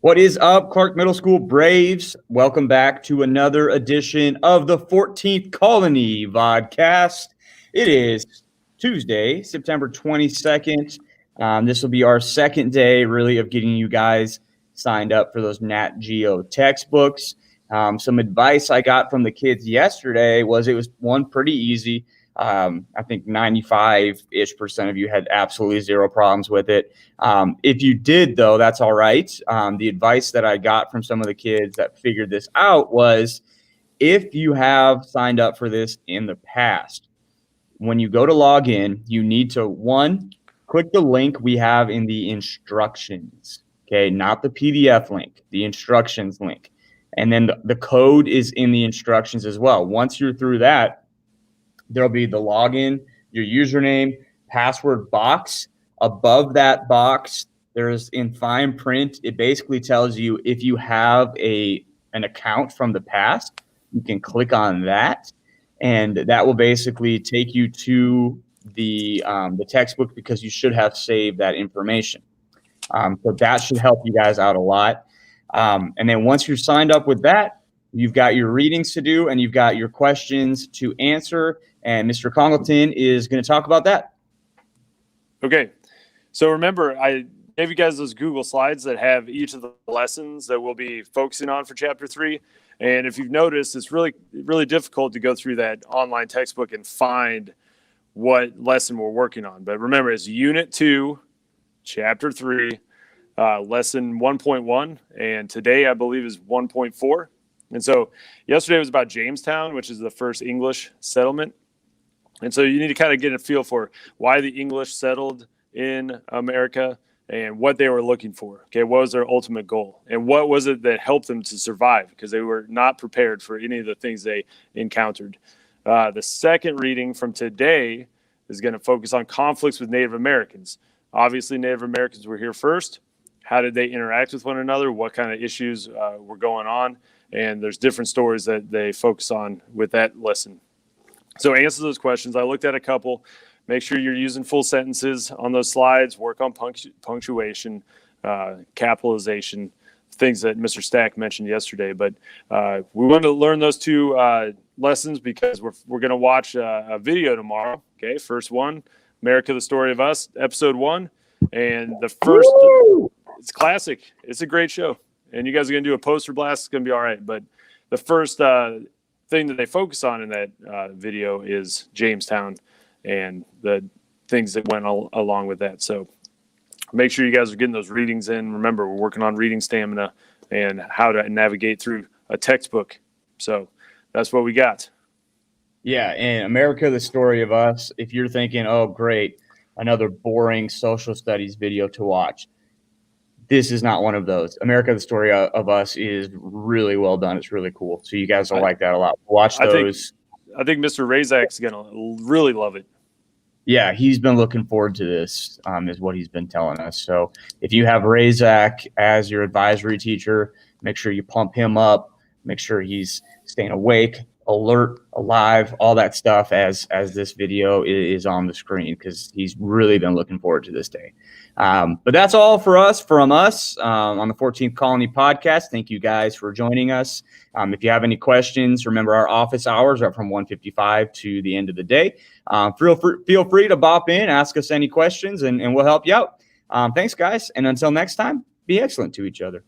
What is up, Clark Middle School Braves? Welcome back to another edition of the 14th Colony Vodcast. It is Tuesday, September 22nd. This will be our second day, really, of getting you guys signed up for those Nat Geo textbooks. Some advice I got from the kids yesterday was it was pretty easy. I think 95-ish% of you had absolutely zero problems with it. If you did, though, that's all right. The advice that I got from some of the kids that figured this out was if you have signed up for this in the past, when you go to log in, you need to, one, click the link we have in the instructions, okay? Not the PDF link, the instructions link. And then the code is in the instructions as well. Once you're through that, there'll be the login, your username, password box. Above that box, there's in fine print, it basically tells you if you have an account from the past, you can click on that, and that will basically take you to the textbook because you should have saved that information. So that should help you guys out a lot. And then once you're signed up with that, you've got your readings to do and you've got your questions to answer. And Mr. Congleton is going to talk about that. Okay. So remember, I gave you guys those Google slides that have each of the lessons that we'll be focusing on for Chapter 3. And if you've noticed, it's really, really difficult to go through that online textbook and find what lesson we're working on. But remember, it's Unit 2, Chapter 3, Lesson 1.1. And today, I believe, is 1.4. And so yesterday was about Jamestown, which is the first English settlement. And so you need to kind of get a feel for why the English settled in America and what they were looking for. Okay, what was their ultimate goal? And what was it that helped them to survive? Because they were not prepared for any of the things they encountered. The second reading from today is going to focus on conflicts with Native Americans. Obviously, Native Americans were here first. How did they interact with one another? What kind of issues were going on? And there's different stories that they focus on with that lesson. So answer those questions. I looked at a couple. Make sure you're using full sentences on those slides. Work on punctuation, capitalization, things that Mr. Stack mentioned yesterday. But we want to learn those two lessons because we're going to watch a video tomorrow. Okay, first one, America, the Story of Us, episode 1. And the first, it's classic. It's a great show. And you guys are going to do a poster blast. It's going to be all right. But the first thing that they focus on in that video is Jamestown and the things that went along with that. So make sure you guys are getting those readings in. Remember, we're working on reading stamina and how to navigate through a textbook. So that's what we got. Yeah, and America, the Story of Us, if you're thinking, oh, great, another boring social studies video to watch, this is not one of those. America, the Story of Us is really well done. It's really cool. So you guys will like that a lot. Watch those. I think Mr. Razak's going to really love it. Yeah, he's been looking forward to this, is what he's been telling us. So if you have Razak as your advisory teacher, make sure you pump him up. Make sure he's staying awake, alert, alive, all that stuff as this video is on the screen because he's really been looking forward to this day. But that's all from us on the 14th Colony Podcast. Thank you guys for joining us. If you have any questions, remember our office hours are from 1:55 to the end of the day. Feel free to bop in, ask us any questions, and we'll help you out. Thanks, guys. And until next time, be excellent to each other.